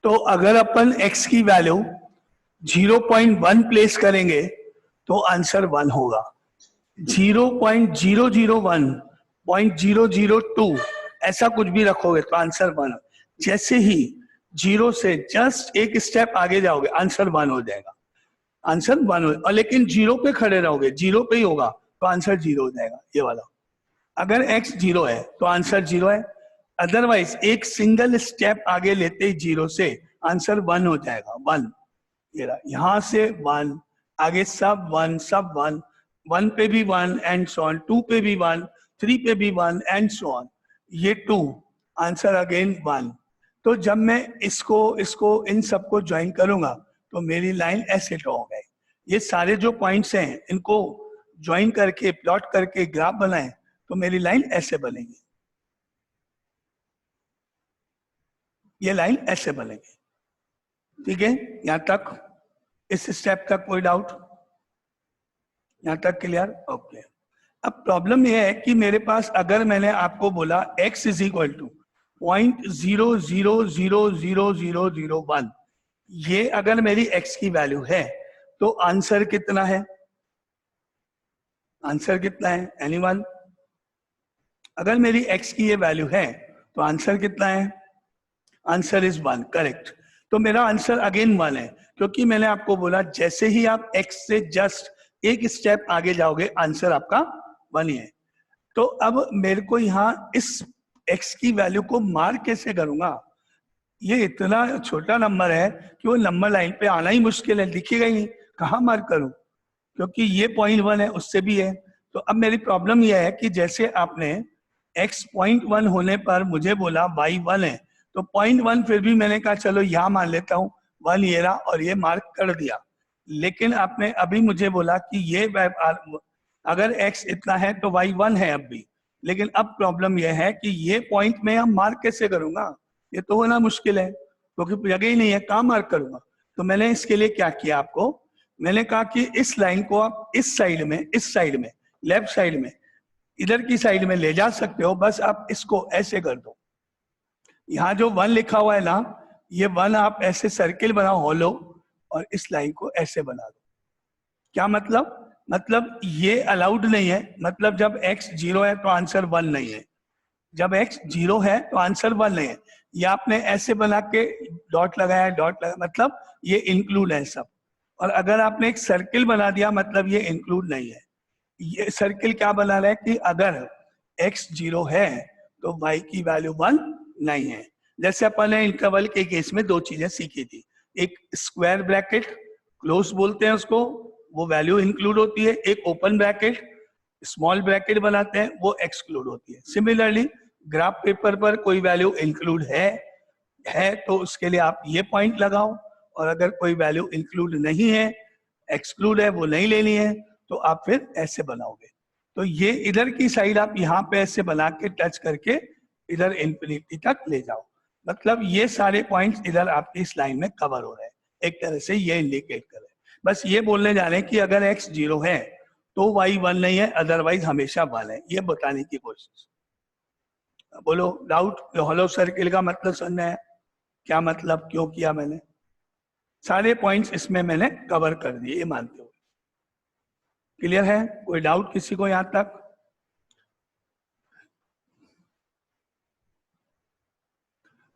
तो अगर अपन x की वैल्यू 0.1 प्लेस करेंगे तो आंसर 1 होगा। 0.001, 0.002 ऐसा कुछ भी रखोगे तो आंसर 1। जैसे ही 0 से जस्ट एक स्टेप आगे जाओगे आंसर 1 हो जाएगा, आंसर 1 हो। और लेकिन 0 पे खड़े रहोगे, 0 पे ही होगा तो आंसर 0 हो जाएगा, ये वाला। अगर x 0 है तो आंसर 0 है, अदरवाइज एक सिंगल स्टेप आगे लेते ही 0 से आंसर 1 हो जाएगा, 1। ये रहा, यहां से 1, आगे सब 1, सब 1, 1 पे भी 1 एंड सो ऑन, 2 पे भी 1, 3 पे भी 1 एंड सो ऑन, ये 2, आंसर अगेन 1। तो जब मैं इसको इसको इन सबको ज्वाइन करूंगा तो मेरी लाइन ऐसे ड्रॉ हो गई। ये सारे जो पॉइंट्स हैं इनको ज्वाइन करके प्लॉट करके ग्राफ बनाएं तो मेरी लाइन ऐसे बनेगी, ये लाइन ऐसे बनेगी। ठीक है, यहां तक, इस स्टेप तक कोई डाउट? यहां तक क्लियर? ओके। अब प्रॉब्लम यह है कि मेरे पास अगर मैंने आपको बोला x इज इक्वल टू 0.000001, ये अगर मेरी x की वैल्यू है तो आंसर कितना है? आंसर कितना है एनीवन? अगर मेरी x की ये वैल्यू है तो आंसर कितना है? Answer is 1, correct. तो मेरा आंसर अगेन 1 है, क्योंकि मैंने आपको बोला जैसे ही आप x से जस्ट एक स्टेप आगे जाओगे आंसर आपका 1 ही है। तो अब मेरे को यहाँ इस x की वैल्यू को मार्क कैसे करूंगा? ये इतना छोटा नंबर है कि वो नंबर लाइन पे आना ही मुश्किल है, दिखेगा ही नहीं, कहाँ मार्क करूं? क्योंकि ये 0.1 है, उससे भी है। तो अब मेरी प्रॉब्लम यह है कि जैसे आपने x 0.1 होने पर मुझे बोला y 1 है, तो 0.1 फिर भी मैंने कहा चलो यहाँ मान लेता हूँ 1 ये रहा और ये मार्क कर दिया। लेकिन आपने अभी मुझे बोला कि ये अगर x इतना है तो y 1 है अब भी, लेकिन अब प्रॉब्लम यह है कि ये पॉइंट में हम मार्क कैसे करूंगा? ये तो होना मुश्किल है क्योंकि जगह ही नहीं है, कहाँ मार्क करूंगा? तो मैंने इसके लिए क्या किया, आपको मैंने कहा कि इस लाइन को आप इस साइड में लेफ्ट साइड में इधर की साइड में ले जा सकते हो, बस आप इसको ऐसे कर दो। यहाँ जो 1 लिखा हुआ है ना, ये 1 आप ऐसे सर्किल बनाओ हॉलो और इस लाइन को ऐसे बना दो। क्या मतलब? मतलब ये अलाउड नहीं है, मतलब जब x 0 है तो आंसर 1 नहीं है, जब x 0 है तो आंसर 1 नहीं है। ये आपने ऐसे बना के डॉट लगाया, डॉट लगा, मतलब ये इंक्लूड है सब। और अगर आपने एक सर्किल बना दिया मतलब ये इंक्लूड नहीं है। ये सर्किल क्या बना रहा है कि अगर x 0 है तो y की वैल्यू 1 नहीं है। जैसे अपन ने इंटरवल के केस में 2 चीजें सीखी थी, एक स्क्वायर ब्रैकेट क्लोज बोलते हैं उसको, वो वैल्यू इंक्लूड होती है, एक ओपन ब्रैकेट स्मॉल ब्रैकेट बनाते हैं वो एक्सक्लूड होती है। सिमिलरली ग्राफ पेपर पर कोई वैल्यू इंक्लूड है तो उसके लिए आप ये पॉइंट लगाओ, और अगर कोई वैल्यू इंक्लूड नहीं है, एक्सक्लूड है, वो नहीं लेनी है, तो आप फिर ऐसे बनाओगे। तो ये इधर की साइड आप यहाँ पे ऐसे बना के टच करके इधर इंफिनिटी तक ले जाओ, मतलब ये सारे पॉइंट्स इधर आपकी इस लाइन में कवर हो रहे हैं। एक तरह से ये इंडिकेट कर रहे हैं, बस ये बोलने जा रहे हैं कि अगर x 0 है तो y 1 नहीं है, अदरवाइज हमेशा 1 है, ये बताने की कोशिश। बोलो डाउट? हॉलो सर्किल का मतलब समझ में आया? क्या मतलब, क्यों किया मैंने? सारे पॉइंट्स इसमें मैंने कवर कर दिए, ये मानते हुए। क्लियर है? कोई डाउट किसी को यहां तक?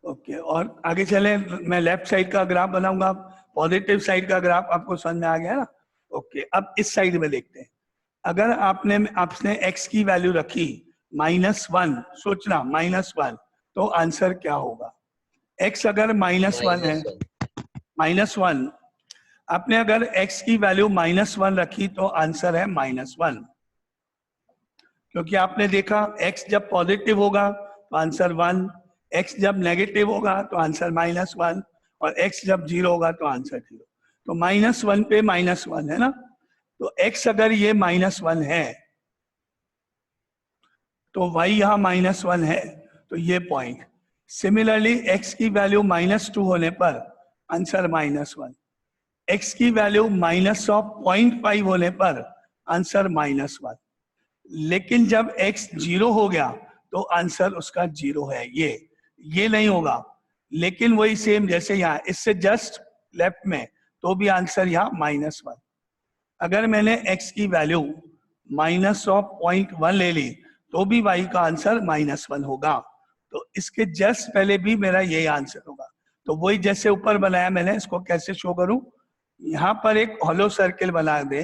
ओके, और आगे चले, मैं लेफ्ट साइड का ग्राफ बनाऊंगा, पॉजिटिव साइड का ग्राफ आपको समझ में आ गया ना? ओके, अब इस साइड में देखते हैं। अगर आपने x की वैल्यू रखी -1, सोचना -1, तो आंसर क्या होगा? x अगर -1 है, -1, आपने अगर x की वैल्यू -1 रखी तो आंसर है -1, क्योंकि आपने देखा x जब पॉजिटिव होगा तो आंसर 1, x जब नेगेटिव होगा तो आंसर -1, और x जब 0 होगा तो आंसर 0। तो -1 पे -1 है ना, तो x अगर ये -1 है तो y यहाँ -1 है, तो ये पॉइंट। सिमिलरली x की वैल्यू -2 होने पर आंसर -1, x की वैल्यू -0.5 होने पर आंसर -1, लेकिन जब x 0 हो गया तो आंसर उसका 0 है। ये नहीं होगा, लेकिन वही सेम जैसे यहाँ इससे जस्ट लेफ्ट में, तो भी आंसर यहाँ -1। अगर मैंने x की वैल्यू -0.1 ले ली तो भी y का आंसर -1 होगा। तो इसके जस्ट पहले भी मेरा यही आंसर होगा। तो वही जैसे ऊपर बनाया मैंने, इसको कैसे शो करूं, यहाँ पर एक हॉलो सर्किल बना दे,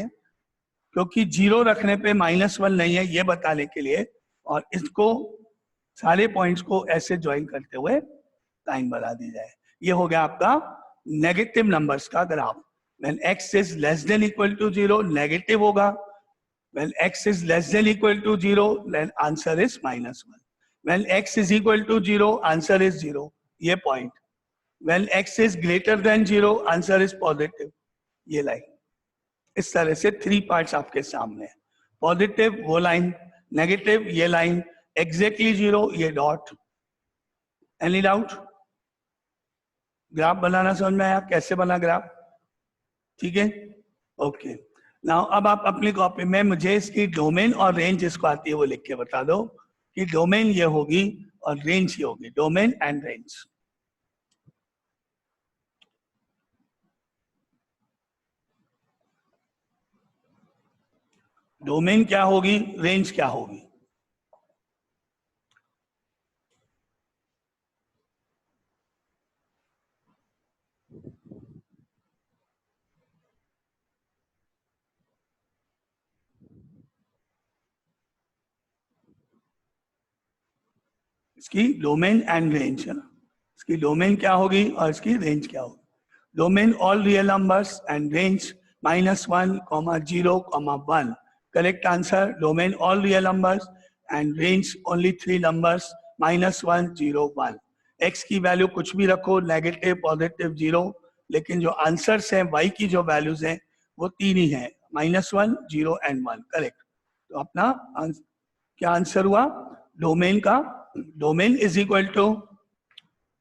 क्योंकि 0 रखने पे -1 नहीं है ये बताने के लिए, और इसको सारे पॉइंट्स को ऐसे ज्वाइन करते हुए लाइन बना दी जाए। ये हो गया आपका नेगेटिव नंबर्स का graph. When x is less than equal to 0, negative होगा। When x is less than equal to 0, then answer is -1. When x is equal to 0, answer is 0. ये point. When x is greater than 0, answer is positive. ये line. इस तरह से 3 parts आपके सामने है। Positive वो लाइन, नेगेटिव ये लाइन, एग्जैक्टली 0 ये डॉट। Any doubt? ग्राफ बनाना समझ में आया? कैसे बना ग्राफ? ठीक है, ओके। नाउ अब आप अपनी कॉपी में मुझे इसकी डोमेन और रेंज इसको आती है वो लिख के बता दो कि डोमेन ये होगी और रेंज ये होगी। Domain and range. डोमेन क्या होगी, रेंज क्या होगी? इसकी डोमेन एंड रेंज है ना। इसकी डोमेन क्या होगी और इसकी रेंज क्या होगी? Domain all real numbers and range -1, 0, 1। Correct answer domain all real numbers and range only 3 numbers -1, 0, 1। X की वैल्यू कुछ भी रखो, नेगेटिव, पॉजिटिव, 0, लेकिन जो आंसर्स हैं वाई की जो वैल्यूज हैं वो 3 ही हैं, -1, 0 एंड 1। करेक्ट। तो अपना क्या आंसर हुआ डोमेन का? Domain is equal to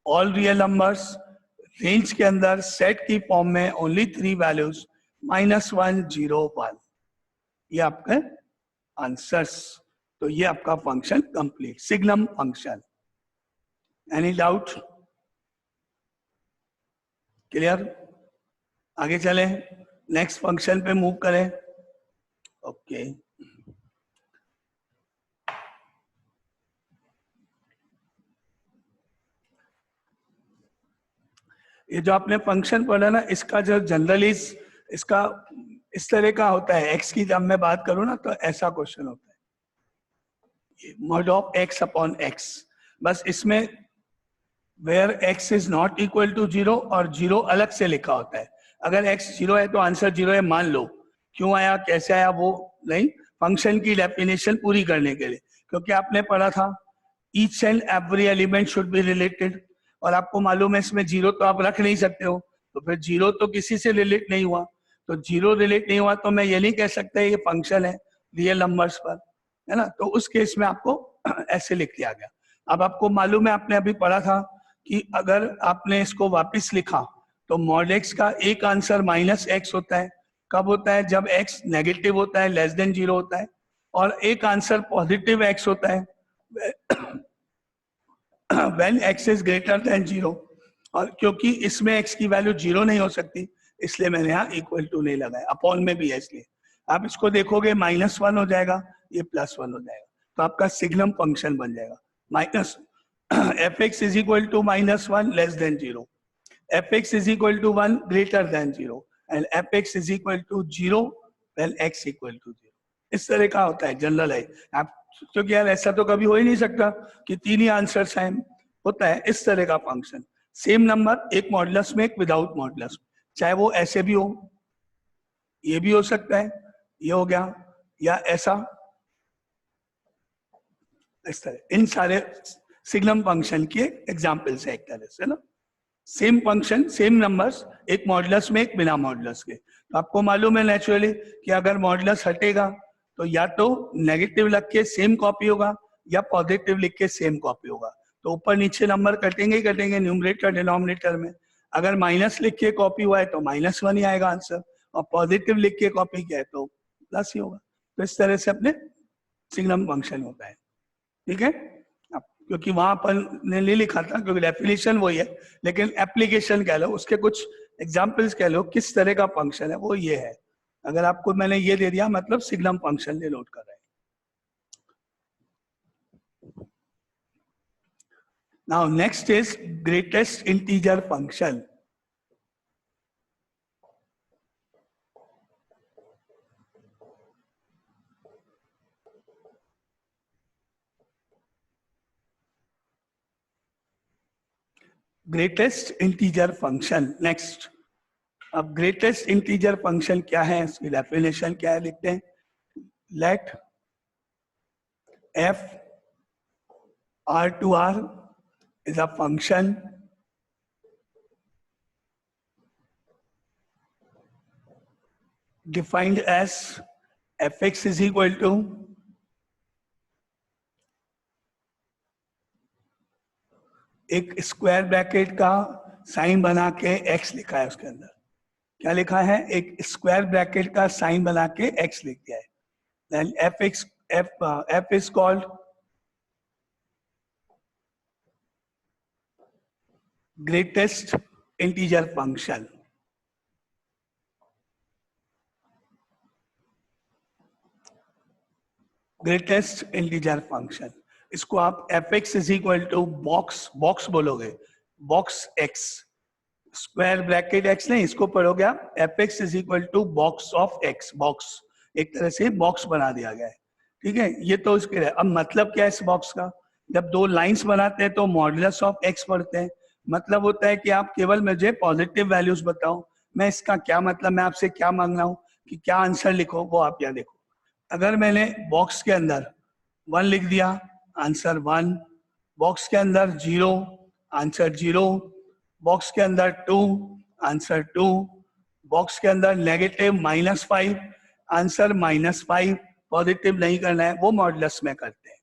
all real numbers, range के अंदर सेट की फॉर्म में ओनली 3 वैल्यूज -1, 0, 1। ये आपके आंसर्स। तो ये आपका function complete, signum function. Any doubt? Clear? आगे चले, नेक्स्ट फंक्शन पे मूव करें। ओके ये जो आपने फंक्शन पढ़ा ना, इसका जो जनरली इसका इस तरह का होता है। एक्स की जब मैं बात करूं ना तो ऐसा क्वेश्चन होता है, mod of X upon X. बस इसमें where X is not equal to 0 और 0 अलग से लिखा होता है। अगर एक्स 0 है तो आंसर 0 है मान लो। क्यों आया, कैसे आया, वो नहीं, फंक्शन की डेफिनेशन पूरी करने के लिए। क्योंकि आपने पढ़ा था each and every element should be related, और आपको मालूम है इसमें 0 तो आप रख नहीं सकते हो, तो फिर 0 तो किसी से रिलेट नहीं हुआ। तो 0 रिलेट नहीं हुआ तो मैं ये नहीं कह सकता ये फंक्शन है रियल नंबर्स पर, है ना। तो उस केस में आपको ऐसे लिख दिया गया। अब आपको मालूम है, आपने अभी पढ़ा था कि अगर आपने इसको वापस लिखा तो मॉड एक्स का एक आंसर -x होता है। कब होता है? जब x नेगेटिव होता है, लेस देन 0 होता है। और एक आंसर पॉजिटिव x होता है when x is greater than 0। और क्योंकि इसमें x की वैल्यू 0 नहीं हो सकती, इसलिए मैंने यहाँ इक्वल टू नहीं लगाया, अपॉन में भी है इसलिए। आप इसको देखोगे -1 हो जाएगा, ये +1 हो जाएगा, तो आपका सिग्नम फंक्शन बन जाएगा। Minus fx is equal to -1 less than 0, fx is equal to 1 greater than 0, and fx is equal to 0 when x equal to 0। इस तरह का होता है, जनरल है। आप क्योंकि यार ऐसा तो कभी हो ही नहीं सकता कि 3 ही आंसर्स हैं, होता है इस तरह का फंक्शन। सेम नंबर, एक मॉडुलस में, एक विदाउट मॉडुलस, चाहे वो ऐसे भी हो, ये भी हो सकता है, ये हो गया, या ऐसा, इस तरह। इन सारे सिग्नम फंक्शन के एग्जाम्पल्स है एक तरह से ना। सेम फंक्शन, सेम नंबर्स, एक मॉडुलस में, एक बिना मॉडुलस के। तो आपको मालूम है नेचुरली कि अगर मॉडुलस हटेगा तो या तो नेगेटिव लिख के सेम कॉपी होगा या पॉजिटिव लिख के सेम कॉपी होगा। तो ऊपर नीचे नंबर कटेंगे ही कटेंगे, न्यूमरेटर डिनोमिनेटर में। अगर माइनस लिख के कॉपी हुआ है तो -1 ही आएगा आंसर, और पॉजिटिव लिख के कॉपी किया है तो प्लस ही होगा। तो इस तरह से अपने सिग्नम फंक्शन होता है, ठीक है। अब क्योंकि वहां पर ने नहीं लिखा था, क्योंकि डेफिनेशन वही है, लेकिन एप्लीकेशन कह लो, उसके कुछ एग्जाम्पल्स कह लो किस तरह का फंक्शन है, वो ये है। अगर आपको मैंने ये दे दिया मतलब सिग्नम फंक्शन डिनोट कर रहे हैं। Now next is greatest integer function. Greatest integer function next. अब ग्रेटेस्ट इंटीजर फंक्शन क्या है, इसकी डेफिनेशन क्या है, लिखते हैं। Let f r to r is a function defined as fx is equal to एक स्क्वायर ब्रैकेट का साइन बना के x लिखा है, उसके अंदर क्या लिखा है, एक स्क्वायर ब्रैकेट का साइन बना के x लिख दिया है। Then f is called greatest integer function। Greatest integer function, इसको आप fx is equal to box बोलोगे, box x, square bracket x नहीं, इसको पढ़ोगे आप fx is equal to box of x। Box एक तरह से बॉक्स बना दिया गया है, ठीक है। ये तो इसके अब मतलब क्या है इस बॉक्स का, जब दो लाइंस बनाते हैं तो मॉडुलस ऑफ x पढ़ते हैं। मतलब होता है कि आप केवल मुझे पॉजिटिव वैल्यूज बताओ, मैं इसका क्या मतलब, मैं आपसे क्या मांग रहा हूँ कि क्या आंसर लिखो, वो आप यहाँ देखो। अगर मैंने बॉक्स के अंदर 1 लिख दिया, आंसर 1, बॉक्स के अंदर 0, आंसर 0, बॉक्स के अंदर 2, आंसर 2, बॉक्स के अंदर नेगेटिव -5, आंसर -5। पॉजिटिव नहीं करना है, वो मॉडुलस में करते हैं।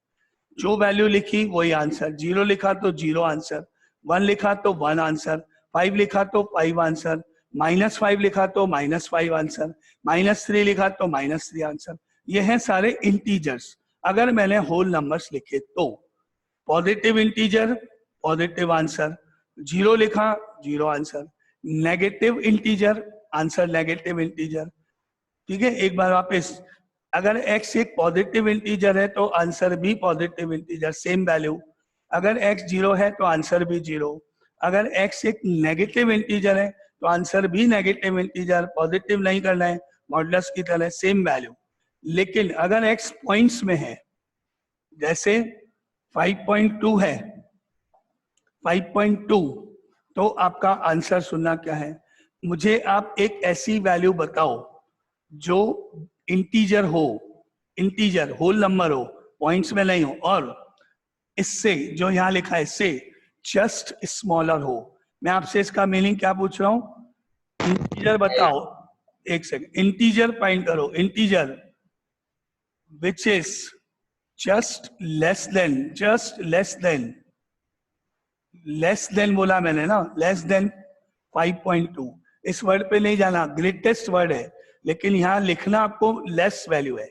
जो वैल्यू लिखी वही आंसर, 0 लिखा तो 0 आंसर, 1 लिखा तो 1 आंसर, 5 लिखा तो 5 आंसर, -5 लिखा तो -5 आंसर, -3 लिखा तो -3 आंसर। ये हैं सारे इंटीजर्स। अगर मैंने होल नंबर्स लिखे तो पॉजिटिव इंटीजर पॉजिटिव आंसर, 0 लिखा 0 answer, negative integer answer negative integer, ठीक है। एक बार वापस, अगर x एक पॉजिटिव इंटीजर है तो आंसर भी पॉजिटिव इंटीजर, सेम वैल्यू। अगर x 0 है तो आंसर भी 0। अगर x एक नेगेटिव इंटीजर है तो आंसर भी नेगेटिव इंटीजर, पॉजिटिव नहीं करना है, मॉडुलस की तरह सेम वैल्यू। लेकिन अगर x पॉइंट्स में है, जैसे 5.2 है, 5.2, तो आपका आंसर सुनना क्या है, मुझे आप एक ऐसी वैल्यू बताओ जो इंटीजर हो, इंटीजर होल नंबर हो, पॉइंट्स में नहीं हो, और इससे जो यहां लिखा है इससे जस्ट स्मॉलर हो। मैं आपसे इसका मीनिंग क्या पूछ रहा हूं, इंटीजर बताओ, एक सेकंड, इंटीजर फाइंड करो, integer which is just less than बोला मैंने ना, less than 5.2। इस वर्ड पे नहीं जाना, ग्रेटेस्ट वर्ड है, लेकिन यहाँ लिखना आपको लेस वैल्यू है।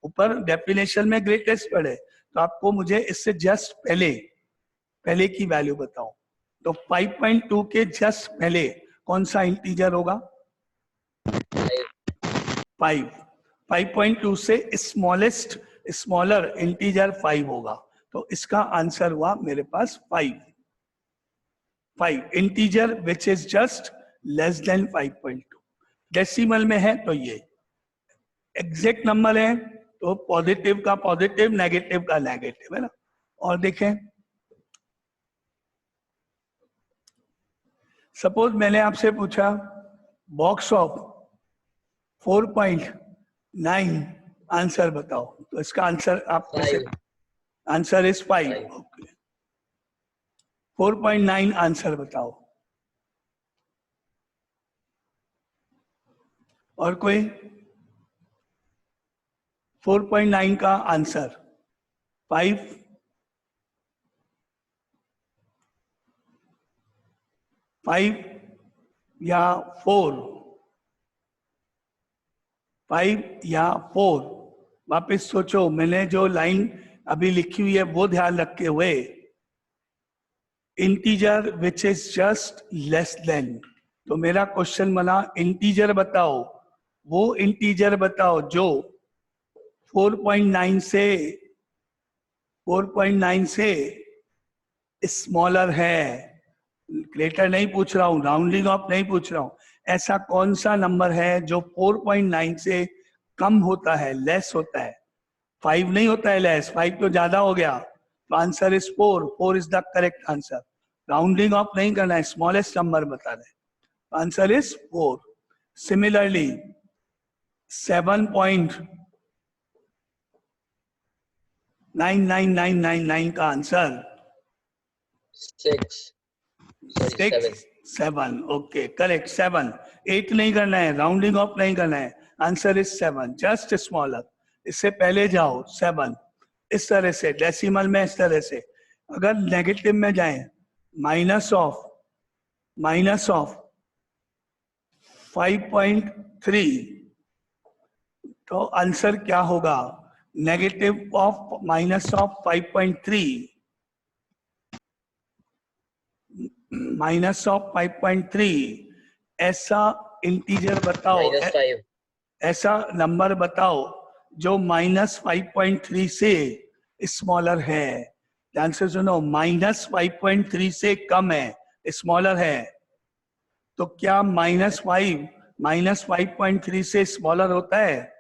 ऊपर डेफिनेशन में ग्रेटेस्ट वर्ड है, तो आपको मुझे इससे जस्ट पहले की वैल्यू बताओ। तो 5.2 के जस्ट पहले कौन सा इंटीजर होगा, 5। 5.2 से स्मॉलर इंटीजर 5 होगा, तो इसका आंसर हुआ मेरे पास 5 integer which is just less than 5.2। Decimal में है तो ये एग्जैक्ट नंबर है, तो पॉजिटिव का पॉजिटिव, नेगेटिव का नेगेटिव, है ना। और देखें, सपोज मैंने आपसे पूछा बॉक्स ऑफ 4.9 आंसर बताओ, तो इसका आंसर आप कैसे, आंसर इज 5। ओके, 4.9 आंसर बताओ। और कोई 4.9 का आंसर 5, 5 या 4, 5 या 4। वापस सोचो, मैंने जो लाइन अभी लिखी हुई है वो ध्यान रखे हुए, integer which is just less than. तो मेरा क्वेश्चन बना इंटीजर बताओ, वो इंटीजर बताओ जो 4.9 से स्मॉलर है। ग्रेटर नहीं पूछ रहा हूं, राउंडिंग ऑफ नहीं पूछ रहा हूं। ऐसा कौन सा नंबर है जो 4.9 से कम होता है, लेस होता है? 5 नहीं होता है लेस, 5 तो ज्यादा हो गया। तो answer is 4, 4 is the correct answer. Rounding off नहीं करना है, स्मॉलेस्ट नंबर बता रहे। Answer is 4। सिमिलरली 7.99999 का आंसर 7। Okay correct, 7। 8 नहीं करना है, राउंडिंग ऑफ नहीं करना है। Answer is 7, just smaller. इससे पहले जाओ 7, इस तरह से डेसिमल में, इस तरह से। अगर नेगेटिव में जाएं, माइनस ऑफ 5.3, तो आंसर क्या होगा? Negative of minus of 5.3, minus of 5.3। ऐसा इंटीजर बताओ, ऐसा नंबर बताओ जो माइनस 5.3 से स्मॉलर है। ध्यान से सुनो, माइनस 5.3 से कम है, स्मॉलर है। तो क्या माइनस 5.3 से स्मॉलर होता है?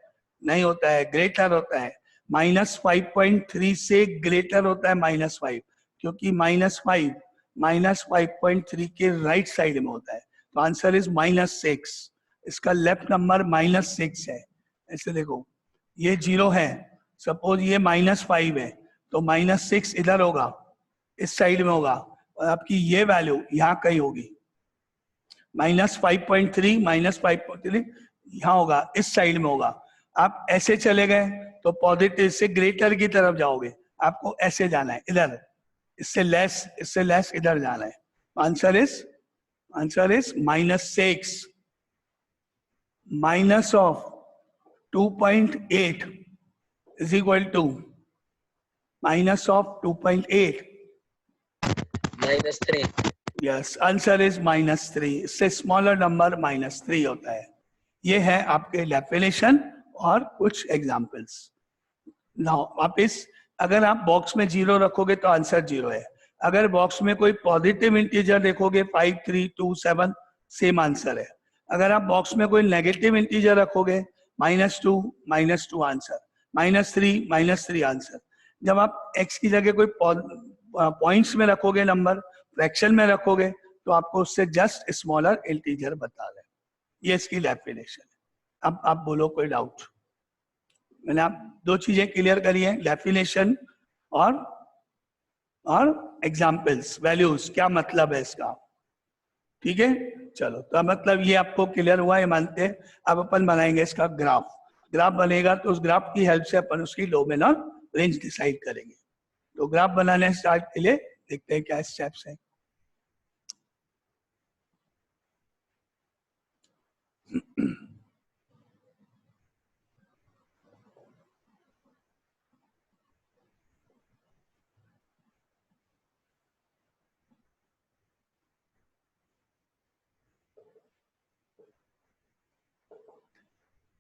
नहीं होता है, ग्रेटर होता है। माइनस 5.3 से ग्रेटर होता है -5, क्योंकि माइनस 5.3 के राइट साइड में होता है। तो आंसर इज -6। इसका लेफ्ट नंबर -6 है। ऐसे देखो, ये 0 है, सपोज ये -5 है, तो -6 इधर होगा, इस साइड में होगा, और आपकी ये वैल्यू यहाँ कहीं होगी। -5.3 यहाँ होगा, इस साइड में होगा। आप ऐसे चले गए तो पॉजिटिव से ग्रेटर की तरफ जाओगे, आपको ऐसे जाना है, इधर। इससे लेस इधर जाना है। Answer is -6। Minus of 2.8 is equal to minus of 2.8 -3। Yes, answer is -3। इससे स्मॉलर नंबर -3 होता है। ये है आपके डेफिनेशन और कुछ एग्जाम्पल्स। नाउ वापिस, अगर आप बॉक्स में 0 रखोगे तो आंसर 0 है। अगर बॉक्स में कोई पॉजिटिव इंटीजर देखोगे 5, 3, 2, 7, सेम आंसर है। अगर आप बॉक्स में कोई नेगेटिव इंटीजर रखोगे -2 आंसर, -3 आंसर। जब आप x की जगह कोई पॉइंट्स में रखोगे, नंबर फ्रैक्शन में रखोगे, तो आपको उससे जस्ट स्मॉलर इंटीजर बता रहे। ये इसकी डेफिनेशन है। अब आप बोलो कोई डाउट? मैंने आप 2 चीजें क्लियर करी हैं, डेफिनेशन और एग्जाम्पल्स, वैल्यूज, क्या मतलब है इसका। ठीक है, चलो, तो मतलब ये आपको क्लियर हुआ, ये मानते हैं। अब अपन बनाएंगे इसका ग्राफ बनेगा, तो उस ग्राफ की हेल्प से अपन उसकी डोमेन और रेंज डिसाइड करेंगे। तो ग्राफ बनाने स्टार्ट के लिए देखते हैं क्या स्टेप्स हैं।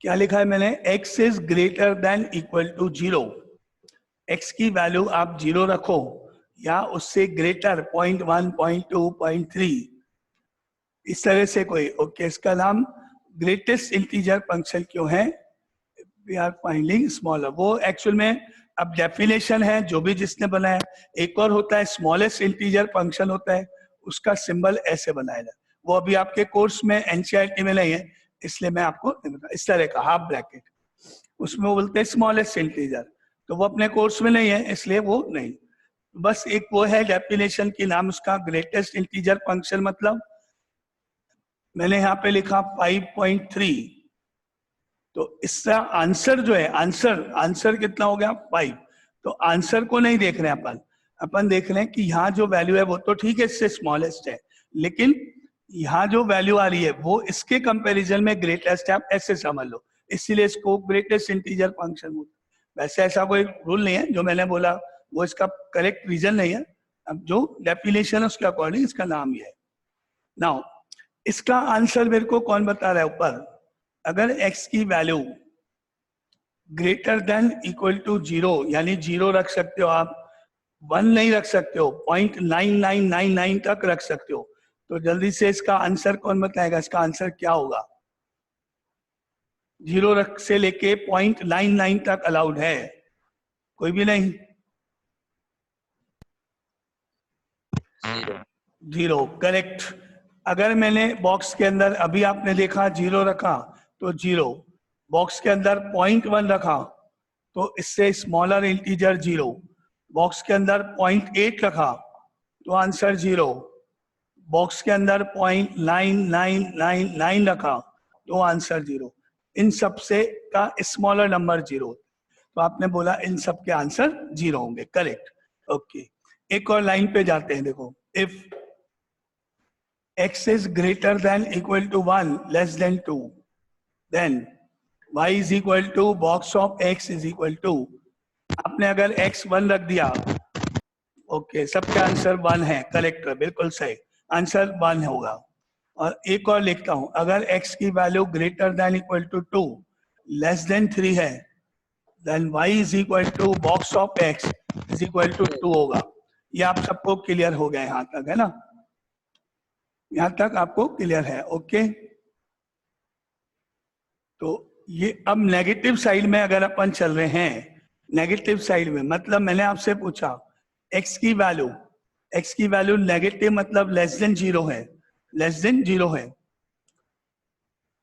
क्या लिखा है मैंने? x is greater than equal to 0। x की वैल्यू आप 0 रखो या उससे ग्रेटर 0.1, 0.2, 0.3, इस तरह से कोई। ओके, इसका नाम ग्रेटेस्ट इंटीजर फंक्शन क्यों है? We are finding smaller. वो एक्चुअल में अब डेफिनेशन है, जो भी जिसने बनाया। एक और होता है स्मॉलेस्ट इंटीजर फंक्शन होता है, उसका सिंबल ऐसे बनाया जाए। वो अभी आपके कोर्स में एनसीईआरटी में नहीं है, इसलिए मैं आपको इस तरह का हाफ ब्रैकेट, उसमें वो बोलते हैं स्मॉलेस्ट इंटीजर, तो वो अपने कोर्स में नहीं है, इसलिए वो नहीं। बस एक वो है डेफिनेशन की नाम उसका ग्रेटेस्ट इंटीजर फंक्शन। मतलब मैंने यहाँ पे लिखा 5.3, तो इसका आंसर जो है, आंसर कितना हो गया? 5। तो आंसर को नहीं देख रहे हैं अपन देख रहे हैं कि यहाँ जो वैल्यू है वो तो ठीक है, इससे स्मॉलेस्ट है, लेकिन यहाँ जो वैल्यू आ रही है वो इसके कंपैरिजन में ग्रेटेस्ट है, आप ऐसे समझ लो, इसीलिए इसको ग्रेटेस्ट इंटीजर फंक्शन बोलते हैं। वैसे ऐसा कोई रूल नहीं है, जो मैंने बोला वो इसका करेक्ट रीजन नहीं है, अब जो डेफिनेशन है उसके अकॉर्डिंग इसका नाम ये है। नाउ इसका आंसर मेरे को कौन बता रहा है ऊपर? अगर x की value greater than equal to 0, यानी 0 रख सकते हो आप, 1 नहीं रख सकते हो, 0.9999 तक रख सकते हो, तो जल्दी से इसका आंसर कौन बताएगा? इसका आंसर क्या होगा? 0 रख से लेके 0.99 तक अलाउड है, कोई भी नहीं? 0 करेक्ट। अगर मैंने बॉक्स के अंदर, अभी आपने देखा 0 रखा तो 0, बॉक्स के अंदर 0.1 रखा तो इससे स्मॉलर इंटीजर 0, बॉक्स के अंदर 0.8 रखा तो आंसर 0, बॉक्स के अंदर 0.9999 रखा तो आंसर 0। इन सब से का स्मॉलर नंबर 0, तो आपने बोला इन सब के आंसर 0 होंगे, करेक्ट। ओके, एक और लाइन पे जाते हैं, देखो, if x is greater than equal to 1 less than 2, then y is equal to box of x is equal to, आपने अगर x 1 रख दिया, ओके, सबके आंसर 1 है, करेक्ट है, बिल्कुल सही, आंसर 1 होगा। और एक और लिखता हूं, अगर x की value greater than equal to 2 less than 3 है, then y is equal to box of x is equal to 2 होगा। ये आप सबको क्लियर हो गया यहां तक, है ना? यहां तक आपको क्लियर है? ओके, तो ये अब नेगेटिव साइड में अगर अपन चल रहे हैं, नेगेटिव साइड में मतलब मैंने आपसे पूछा x की वैल्यू नेगेटिव मतलब लेस देन 0 है, लेस देन 0 है,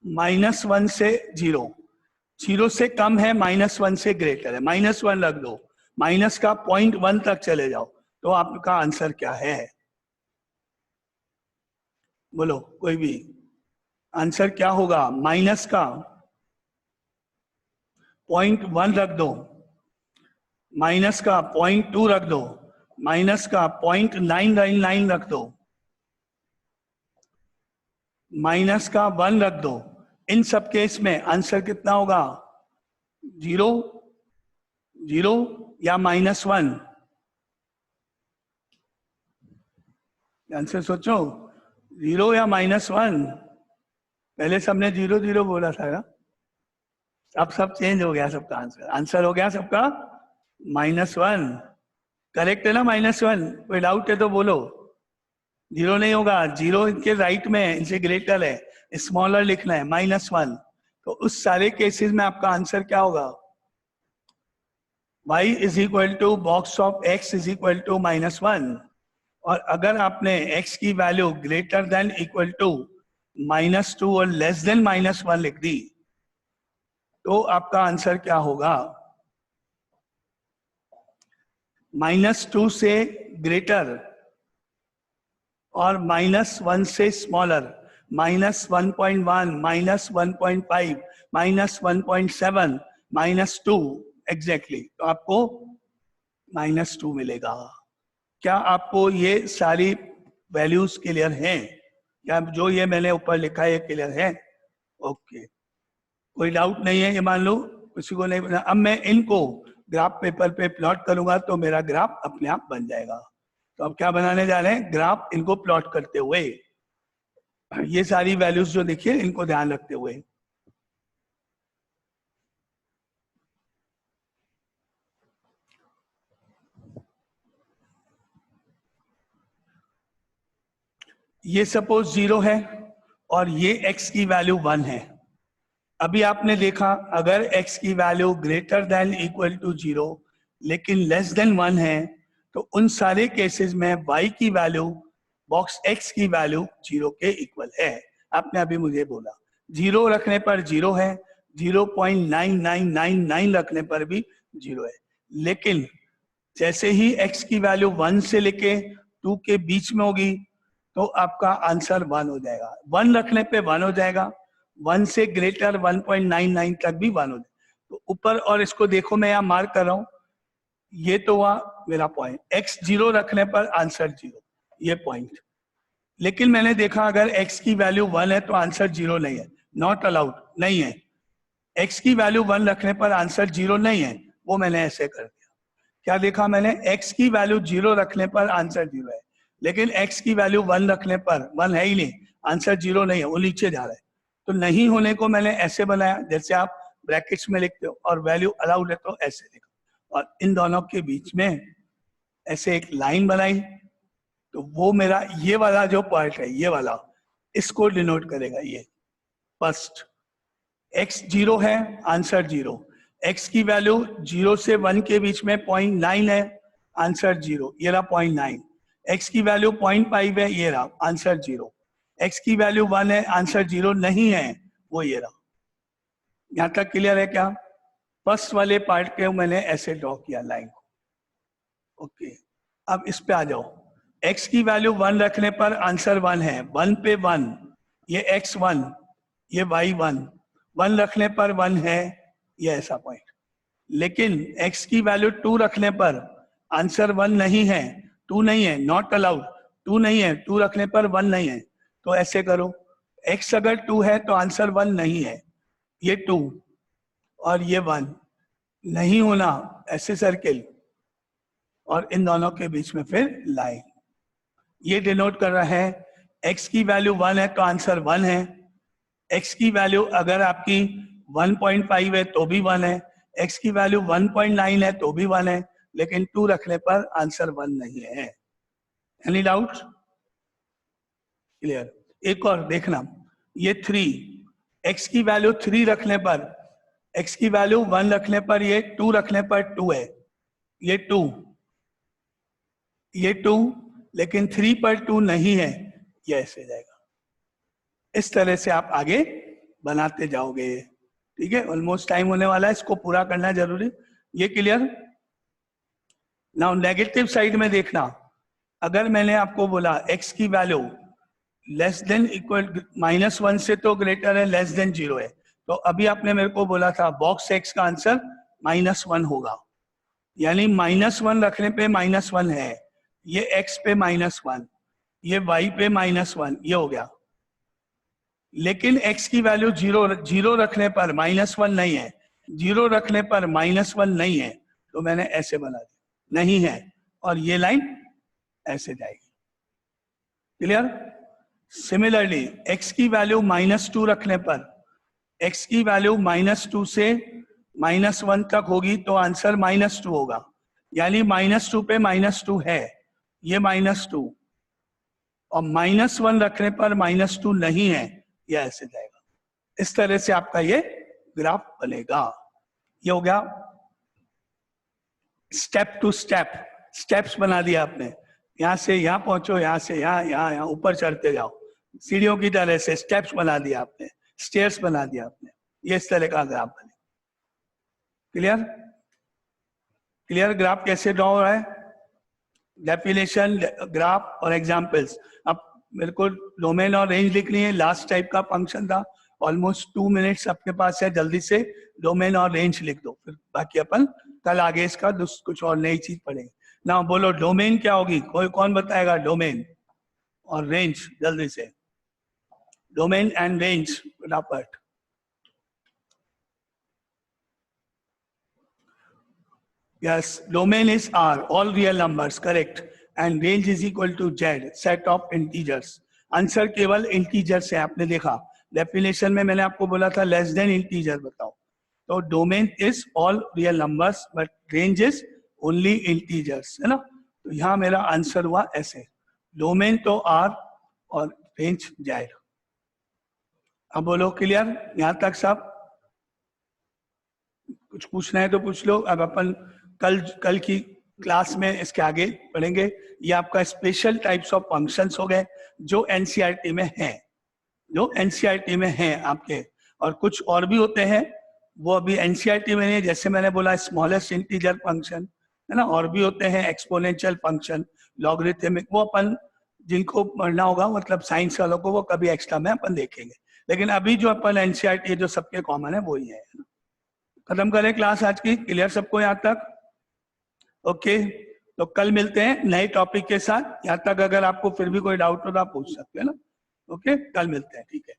-1 से 0, 0 से कम है, -1 से ग्रेटर है, -1 रख दो, माइनस का 0.1 तक चले जाओ, तो आपका आंसर क्या है? बोलो कोई भी, आंसर क्या होगा? माइनस का 0.1 रख दो, माइनस का 0.2 रख दो, माइनस का 0.999 रख दो, माइनस का 1 रख दो। इन सब केस में आंसर कितना होगा? 0, 0 या -1? आंसर सोचो, 0 या -1? पहले सबने 0 0 बोला था ना, अब सब चेंज हो गया सबका आंसर, आंसर हो गया सबका -1, करेक्ट है ना? -1, कोई डाउट है तो बोलो। 0 नहीं होगा, 0 इनके राइट में है, इनसे ग्रेटर है, स्मॉलर लिखना है, -1। तो उस सारे केसेस में आपका आंसर क्या होगा? y is equal to box of x is equal to -1। और अगर आपने x की value greater than equal to -2 और लेस देन -1 लिख दी, तो आपका आंसर क्या होगा? -2 से ग्रेटर और -1 से स्मॉलर, -1.1, -1.5, -1.7, -2 एग्जैक्टली, तो आपको -2 मिलेगा। क्या आपको ये सारी वैल्यूज क्लियर हैं? क्या जो ये मैंने ऊपर लिखा है ये क्लियर है? ओके, कोई डाउट नहीं है, ये मान लो किसी को नहीं बना। अब मैं इनको ग्राफ पेपर पे प्लॉट करूंगा तो मेरा ग्राफ अपने आप बन जाएगा। तो अब क्या बनाने जा रहे हैं? ग्राफ, इनको प्लॉट करते हुए, ये सारी वैल्यूज जो देखिए इनको ध्यान रखते हुए। ये सपोज 0 है और ये x की वैल्यू 1 है। अभी आपने देखा अगर x की value greater than equal to 0 लेकिन लेस देन 1 है, तो उन सारे केसेस में y की वैल्यू बॉक्स x की वैल्यू 0 के इक्वल है। आपने अभी मुझे बोला 0 रखने पर 0 है, 0.9999 रखने पर भी 0 है, लेकिन जैसे ही x की वैल्यू 1 से लेके 2 के बीच में होगी तो आपका आंसर 1 हो जाएगा। 1 रखने पे 1 हो जाएगा, 1 से ग्रेटर 1.99 तक भी 1 हो जाएगा। तो ऊपर, और इसको देखो मैं यहाँ मार्क कर रहा हूं, ये तो हुआ मेरा पॉइंट, x 0 रखने पर आंसर 0, ये पॉइंट। लेकिन मैंने देखा अगर x की वैल्यू 1 है तो आंसर 0 नहीं है, नॉट अलाउड, नहीं है। x की वैल्यू 1 रखने पर आंसर 0 नहीं है, वो मैंने ऐसे कर दिया। क्या देखा मैंने, x की वैल्यू 0 रखने पर आंसर 0 है, लेकिन x की वैल्यू 1 रखने पर 1 है ही नहीं, आंसर 0 नहीं है, वो नीचे जा रहा है। तो नहीं होने को मैंने ऐसे बनाया, जैसे आप ब्रैकेट्स में लिखते हो, और वैल्यू अलाउड है तो ऐसे लिखा, और इन दोनों के बीच में ऐसे एक लाइन बनाई। तो वो मेरा ये वाला जो पार्ट है, ये वाला, इसको डिनोट करेगा ये फर्स्ट। x 0 है, आंसर 0। x की वैल्यू 0 से 1 के बीच में 0.9 है, आंसर 0, ये रहा 0.9। x की वैल्यू 0.5 है, ये रहा आंसर 0। x की वैल्यू 1 है, आंसर 0 नहीं है, वो ये रहा। यहां तक क्लियर है क्या? फर्स्ट वाले पार्ट के मैंने ऐसे ड्रॉ किया लाइन को। ओके, अब इस पे आ जाओ। x की वैल्यू 1 रखने पर आंसर 1 है, 1 पे 1, ये x1, ये y1, 1 रखने पर 1 है, ये ऐसा पॉइंट। लेकिन x की वैल्यू 2 रखने पर आंसर 1 नहीं है, 2 नहीं है, नॉट अलाउड, 2 नहीं है, 2 रखने पर 1 नहीं है। तो ऐसे करो, x अगर 2 है तो आंसर 1 नहीं है, ये 2 और ये 1 नहीं होना, ऐसे सर्किल, और इन दोनों के बीच में फिर लाइन। ये डिनोट कर रहा है x की वैल्यू 1 है तो आंसर 1 है, x की वैल्यू अगर आपकी 1.5 है तो भी 1 है, x की वैल्यू 1.9 है तो भी 1 है, लेकिन 2 रखने पर आंसर 1 नहीं है। Any doubt? क्लियर? एक और देखना, ये 3, x की वैल्यू 3 रखने पर, x की वैल्यू 1 रखने पर, ये 2 रखने पर 2 है, ये 2, ये 2, लेकिन 3 पर 2 नहीं है, ये ऐसे जाएगा। इस तरह से आप आगे बनाते जाओगे। ठीक है, ऑलमोस्ट टाइम होने वाला है, इसको पूरा करना जरूरी। ये क्लियर? नाउ नेगेटिव साइड में देखना, अगर मैंने आपको बोला x की वैल्यू लेस देन इक्वल -1 से तो ग्रेटर है, लेस देन 0 है, तो अभी आपने मेरे को बोला था बॉक्स x का आंसर -1 होगा, यानी -1 रखने पे -1 है, ये x पे -1, ये y पे -1, ये हो गया। लेकिन x की वैल्यू 0 रखने पर -1 नहीं है, 0 रखने पर -1 नहीं है, तो मैंने ऐसे बना दिया, नहीं है, और ये लाइन ऐसे जाएगी। क्लियर? सिमिलरली x की वैल्यू -2 रखने पर, x की वैल्यू -2 से -1 तक होगी तो आंसर -2 होगा, यानी -2 पे -2 है, ये -2, और -1 रखने पर -2 नहीं है, ये ऐसे जाएगा। इस तरह से आपका ये ग्राफ बनेगा। ये हो गया स्टेप टू स्टेप, स्टेप्स बना दिया आपने, यहां से यहां पहुंचो, यहां से यहां, यहां ऊपर चढ़ते जाओ, सीढ़ियों की तरह से स्टेप्स बना दिया आपने, स्टेयर्स बना दिया आपने, ये इस तरह का ग्राफ बने। क्लियर? क्लियर ग्राफ कैसे ड्रॉ हो रहा है? डेफिनेशन, ग्राफ और एग्जाम्पल्स। अब मेरे को डोमेन और रेंज लिखनी है, लास्ट टाइप का फंक्शन था, ऑलमोस्ट 2 मिनट्स आपके पास है, जल्दी से डोमेन और रेंज लिख दो, फिर बाकी अपन कल आगे इसका कुछ और नई चीज पढ़ेंगे ना। बोलो डोमेन क्या होगी, कोई कौन बताएगा डोमेन और रेंज? जल्दी से डोमेन एंड रेंज फटाफट। Yes, domain is R, all real numbers, correct. And range is equal to Z, set of integers. Answer केवल इंटीजर्स है, आपने देखा डेफिनेशन में मैंने आपको बोला था लेस देन इंटीजर बताओ। तो domain is all real numbers but range is only integers, है ना। तो यहाँ मेरा आंसर हुआ ऐसे, डोमेन तो R और रेंज Z। अब बोलो क्लियर यहाँ तक सब? कुछ पूछना है तो पूछ लो। अब अपन कल की क्लास में इसके आगे पढ़ेंगे। ये आपका स्पेशल टाइप्स ऑफ फंक्शंस हो गए जो एनसीईआरटी में हैं, जो एनसीईआरटी में हैं आपके, और कुछ और भी होते हैं वो अभी एनसीईआरटी में नहीं है। जैसे मैंने बोला स्मॉलेस्ट इंटीजर फंक्शन, है ना, और भी होते हैं एक्सपोनेंशियल फंक्शन, लॉगरिथमिक, वो अपन जिनको पढ़ना होगा मतलब साइंस वालों को, वो कभी एक्स्ट्रा में अपन देखेंगे। लेकिन अभी जो अपन एनसीईआरटी जो सबके कॉमन है वही है। खत्म करें क्लास आज की? क्लियर सबको यहाँ तक? ओके, तो कल मिलते हैं नए टॉपिक के साथ। यहाँ तक अगर आपको फिर भी कोई डाउट हो तो आप पूछ सकते हैं ना। ओके, कल मिलते हैं, ठीक है।